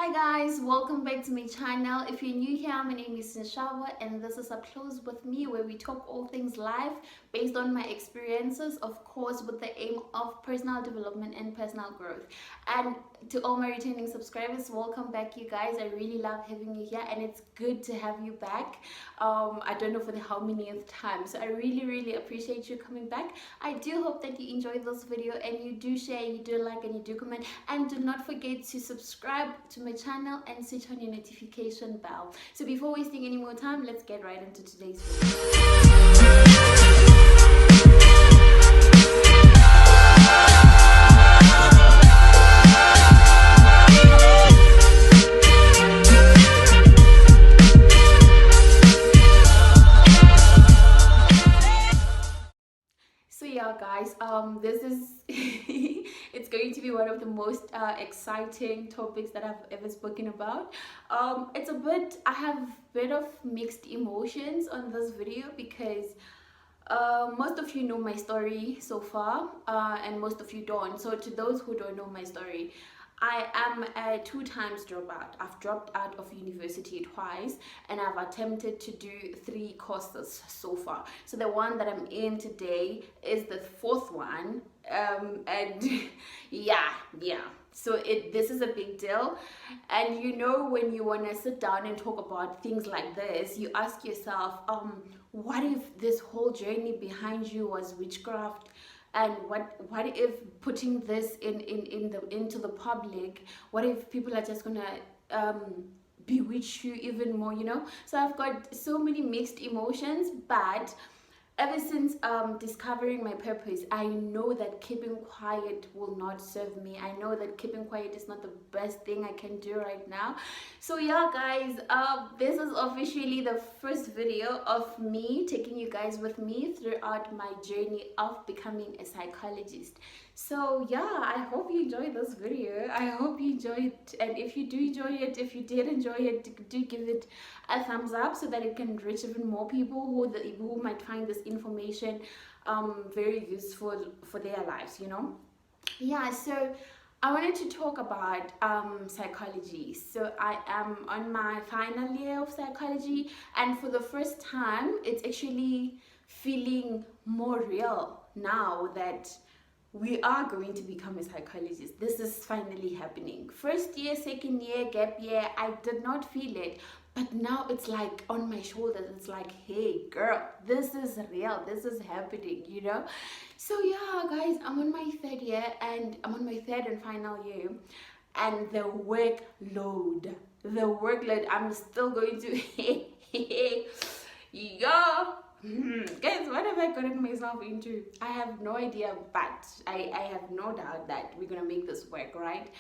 Hi guys, welcome back to my channel. If you're new here, my name is Nishawa and this is Up Close with me, where we talk all things life based on my experiences, of course with the aim of personal development and personal growth. And to all my returning subscribers, welcome back you guys. I really love having you here and it's good to have you back. I don't know for the how manyth time, so I really appreciate you coming back. I do hope that you enjoyed this video and you do share, you do like, and you do comment, and do not forget to subscribe to my channel and switch on your notification bell. So before wasting any more time, let's get right into today's video. So yeah guys, this is it's going to be one of the most exciting topics that I've ever spoken about. I have a bit of mixed emotions on this video because most of you know my story so far, and most of you don't. So to those who don't know my story, I am a 2 times dropout. I've dropped out of university twice and I've attempted to do 3 courses so far. So the one that I'm in today is the 4th one, and yeah. So this is a big deal. And you know, when you want to sit down and talk about things like this, you ask yourself, what if this whole journey behind you was witchcraft? And what if putting this into the public, what if people are just gonna bewitch you even more, you know? So I've got so many mixed emotions, but ever since discovering my purpose, I know that keeping quiet will not serve me. I know that keeping quiet is not the best thing I can do right now. So yeah guys, this is officially the first video of me taking you guys with me throughout my journey of becoming a psychologist. So yeah, I hope you enjoyed this video. I hope you enjoyed it, and if you do enjoy it, if you did enjoy it, do give it a thumbs up so that it can reach even more people who might find this information very useful for their lives, you know. Yeah, so I wanted to talk about psychology. So I am on my final year of psychology, and for the first time it's actually feeling more real now that we are going to become a psychologist. This is finally happening. First year, second year, gap year, I did not feel it, but now it's like on my shoulders. It's like, hey girl, this is real, this is happening, you know. So yeah guys, I'm on my 3rd year and I'm on my 3rd and final year, and the workload, I'm still going to yeah. Guys, what have I gotten myself into? I have no idea, but I have no doubt that we're gonna make this work, right?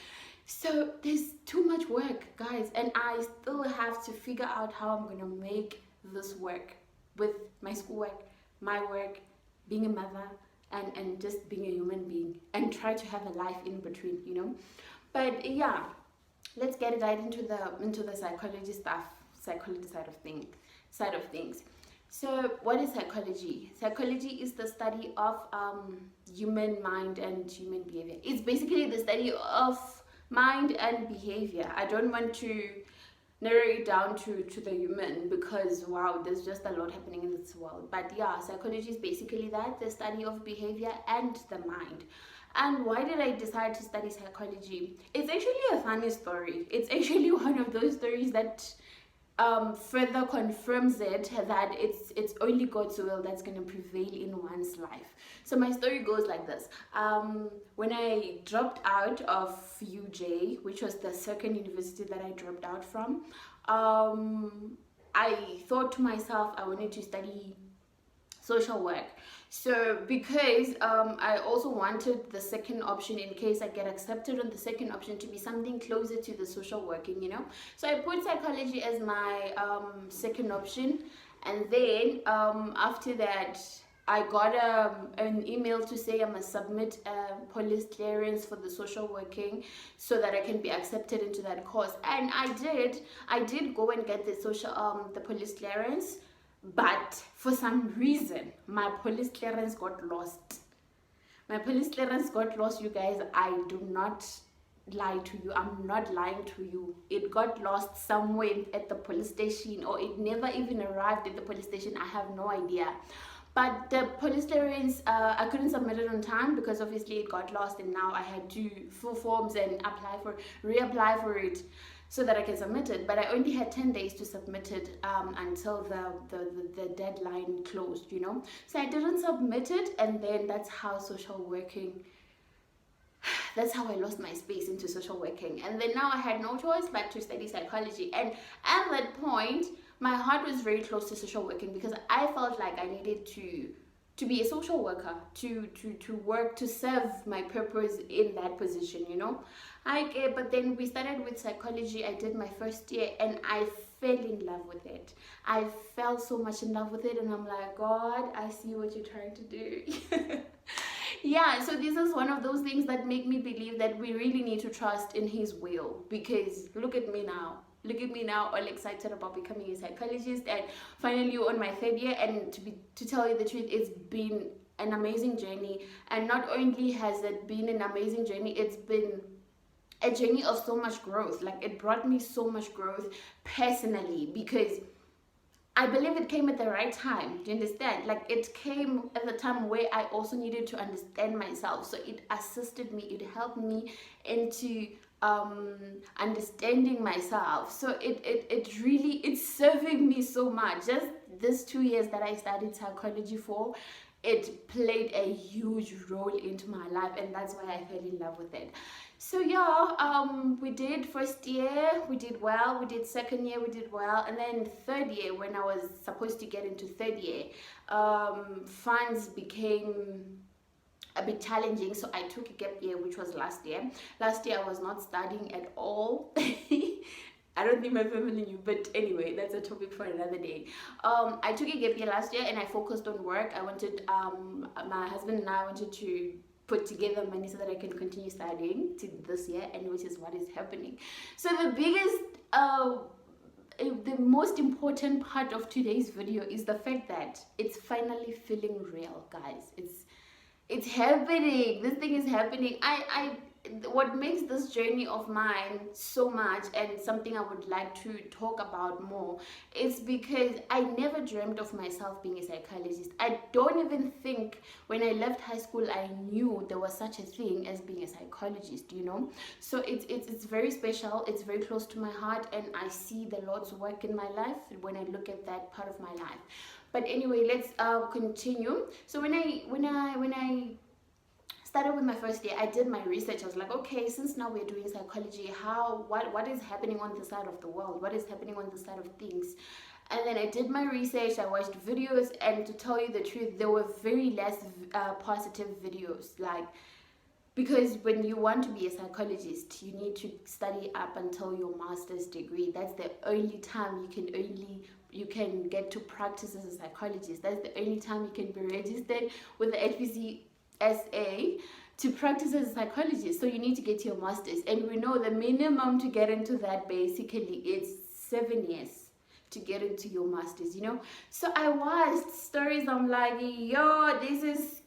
So there's too much work, guys, and I still have to figure out how I'm gonna make this work with my schoolwork, my work, being a mother, and just being a human being, and try to have a life in between, you know. But yeah, let's get right into the psychology side of things. So what is psychology? Psychology is the study of human mind and human behavior. It's basically the study of mind and behavior. I don't want to narrow it down to the human because wow, there's just a lot happening in this world. But yeah, psychology is basically that, the study of behavior and the mind. And why did I decide to study psychology? It's actually a funny story. It's actually one of those stories that further confirms it that it's only God's will that's going to prevail in one's life. So my story goes like this. When I dropped out of UJ, which was the 2nd university that I dropped out from, I thought to myself I wanted to study social work. So because I also wanted the 2nd option, in case I get accepted on the 2nd option, to be something closer to the social working, you know. So I put psychology as my 2nd option, and then after that I got an email to say I must submit a police clearance for the social working so that I can be accepted into that course. And I did go and get the police clearance. But for some reason, my police clearance got lost. You guys. I do not lie to you. I'm not lying to you. It got lost somewhere at the police station, or it never even arrived at the police station. I have no idea. But the police clearance, I couldn't submit it on time because obviously it got lost, and now I had to fill forms and reapply for it so that I can submit it. But I only had 10 days to submit it until the deadline closed, you know. So I didn't submit it, and then that's how I lost my space into social working. And then now I had no choice but to study psychology. And at that point, my heart was very close to social working because I felt like I needed to be a social worker, to work, to serve my purpose in that position, you know. But then we started with psychology. I did my first year and I fell in love with it. I fell so much in love with it, and I'm like, God, I see what you're trying to do. Yeah, so this is one of those things that make me believe that we really need to trust in his will, because look at me now, all excited about becoming a psychologist, and finally on my third year. And to tell you the truth, it's been an amazing journey. And not only has it been an amazing journey, it's been a journey of so much growth. Like, it brought me so much growth personally, because I believe it came at the right time. Do you understand? Like, it came at the time where I also needed to understand myself. So it assisted me, it helped me into understanding myself. So it's serving me so much. Just this 2 years that I studied psychology for, it played a huge role into my life, and that's why I fell in love with it. So yeah, we did first year, we did well. We did second year, we did well. And then third year, when I was supposed to get into third year, funds became a bit challenging, so I took a gap year, which was last year. Last year I was not studying at all. I don't think my family knew, but anyway, that's a topic for another day. I took a gap year last year and I focused on work. I wanted, my husband and I wanted to put together money so that I can continue studying to this year, and which is what is happening. So the most important part of today's video is the fact that it's finally feeling real, guys. It's happening. This thing is happening. What makes this journey of mine so much, and something I would like to talk about more, is because I never dreamt of myself being a psychologist. I don't even think when I left high school I knew there was such a thing as being a psychologist, you know. So it's very special, it's very close to my heart, and I see the Lord's work in my life when I look at that part of my life. But anyway, let's continue. So when I started with my first year, I did my research. I was like, okay, since now we're doing psychology, what is happening on this side of the world? What is happening on this side of things? And then I did my research, I watched videos, and to tell you the truth, there were very less positive videos. Like, because when you want to be a psychologist, you need to study up until your master's degree. That's the only time you can get to practice as a psychologist. That's the only time you can be registered with the HPCSA to practice as a psychologist. So you need to get your master's, and we know the minimum to get into that basically is 7 years to get into your master's, you know. So I watched stories. I'm like, yo, this is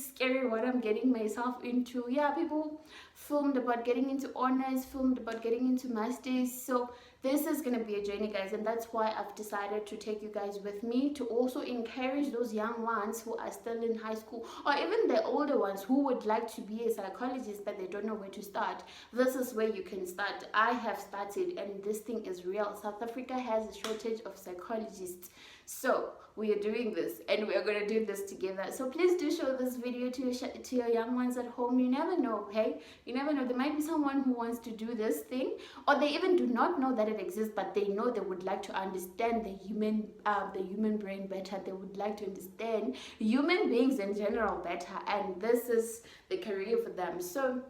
scary what I'm getting myself into. Yeah, people filmed about getting into honors, filmed about getting into masters. So this is going to be a journey, guys, and that's why I've decided to take you guys with me, to also encourage those young ones who are still in high school, or even the older ones who would like to be a psychologist but they don't know where to start. This is where you can start. I have started, and this thing is real. South Africa has a shortage of psychologists. So we are doing this, and we are going to do this together. So please do show this video to your young ones at home. You never know, hey? You never know. There might be someone who wants to do this thing, or they even do not know that it exists, but they know they would like to understand the human brain better. They would like to understand human beings in general better, and this is the career for them. So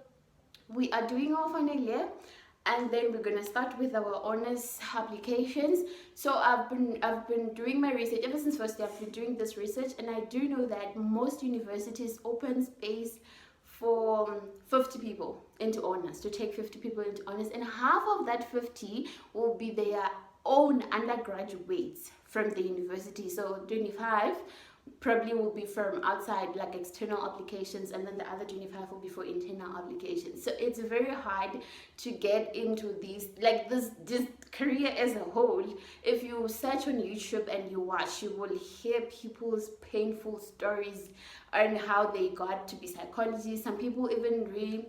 we are doing our final year, and then we're gonna start with our honors applications. So I've been doing my research ever since first year. I've been doing this research, and I do know that most universities open space for 50 people into honors, to take 50 people into honors, and half of that 50 will be their own undergraduates from the university. So 25 probably will be from outside, like external applications, and then the other 25 will be for internal applications. So it's very hard to get into these, like this career as a whole. If you search on YouTube and you watch, you will hear people's painful stories on how they got to be psychologists. Some people even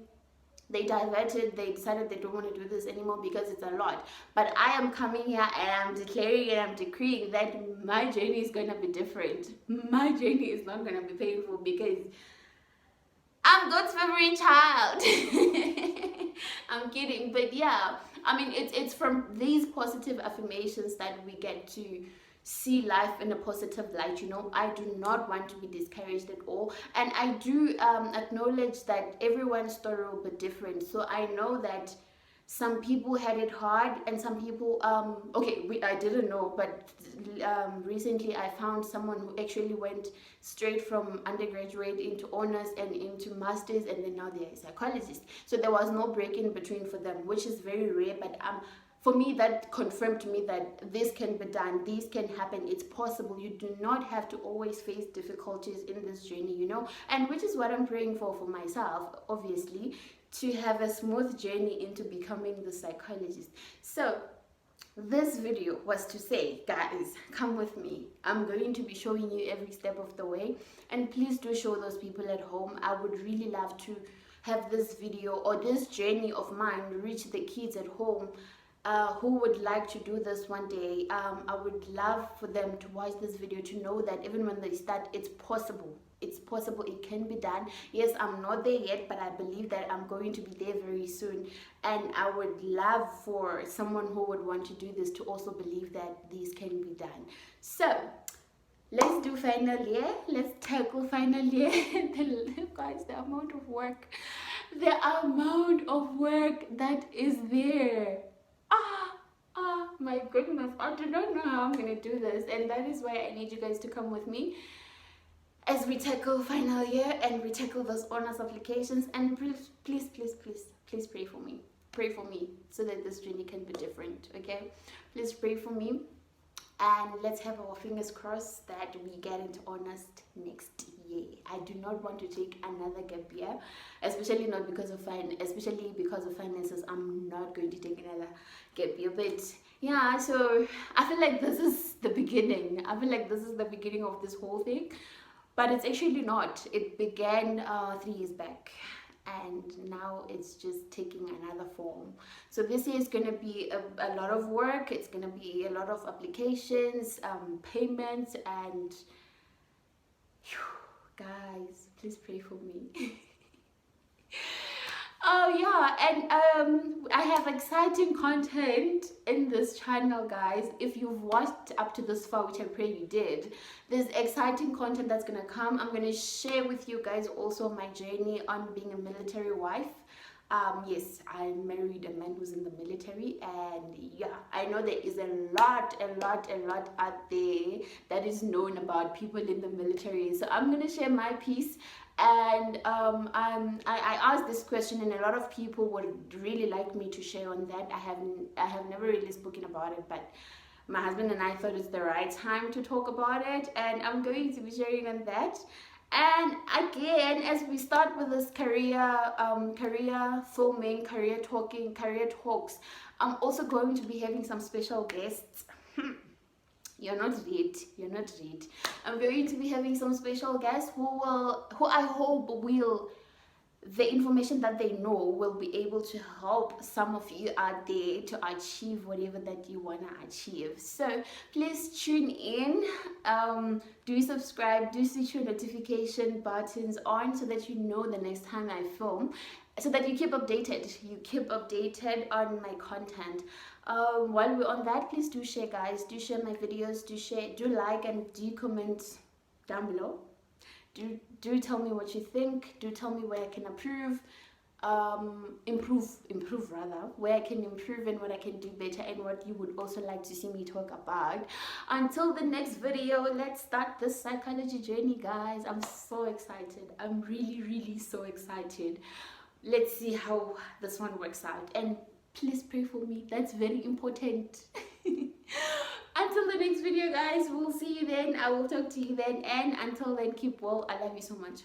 they diverted, they decided they don't want to do this anymore because it's a lot. But I am coming here and I'm declaring and I'm decreeing that my journey is going to be different. My journey is not going to be painful because I'm God's favorite child. I'm kidding. But yeah, I mean, it's from these positive affirmations that we get to see life in a positive light. You know, I do not want to be discouraged at all, and I do acknowledge that everyone's story will be different. So I know that some people had it hard, and some people I didn't know, but recently I found someone who actually went straight from undergraduate into honors and into masters, and then now they're a psychologist. So there was no break in between for them, which is very rare. But for me, that confirmed to me that this can be done, this can happen, it's possible. You do not have to always face difficulties in this journey, you know, and which is what I'm praying for myself, obviously, to have a smooth journey into becoming the psychologist. So this video was to say, guys, come with me. I'm going to be showing you every step of the way, and please do show those people at home. I would really love to have this video or this journey of mine reach the kids at home who would like to do this one day. I would love for them to watch this video to know that even when they start, it's possible. It's possible, it can be done. Yes, I'm not there yet, but I believe that I'm going to be there very soon. And I would love for someone who would want to do this to also believe that this can be done. So let's do final year. Let's tackle final year. Guys, the amount of work that is there. My goodness, I do not know how I'm gonna do this, and that is why I need you guys to come with me as we tackle final year and we tackle those honors applications. And please pray for me so that this journey can be different. Okay, please pray for me, and let's have our fingers crossed that we get into honors next year. I do not want to take another gap year, especially because of finances. I'm not going to take another gap year. But yeah, so I feel like this is the beginning. I feel like this is the beginning of this whole thing, but it's actually not. It began 3 years back, and now it's just taking another form. So this year is going to be a lot of work. It's going to be a lot of applications, payments, and guys, please pray for me. Oh yeah, and I have exciting content in this channel, guys. If you've watched up to this far, which I pray you did, there's exciting content that's gonna come. I'm gonna share with you guys also my journey on being a military wife. Yes, I married a man who's in the military, and yeah, I know there is a lot out there that is known about people in the military. So I'm gonna share my piece, and I asked this question, and a lot of people would really like me to share on that. I have never really spoken about it, but my husband and I thought it's the right time to talk about it, and I'm going to be sharing on that. And again, as we start with this career filming, career talks, I'm also going to be having some special guests. You're not read. I'm going to be having some special guests who I hope will, the information that they know will be able to help some of you out there to achieve whatever that you want to achieve. So please tune in, do subscribe, do switch your notification buttons on so that you know the next time I film, so that you keep updated on my content. While we're on that, please do share, guys. Do share my videos, do like, and do comment down below. Do tell me what you think. Do tell me where I can improve rather, where I can improve and what I can do better, and what you would also like to see me talk about. Until the next video, let's start this psychology journey, guys. I'm so excited. I'm really so excited. Let's see how this one works out, and please pray for me. That's very important. Until the next video, guys, we'll see you then. I will talk to you then, and until then, keep well. I love you so much.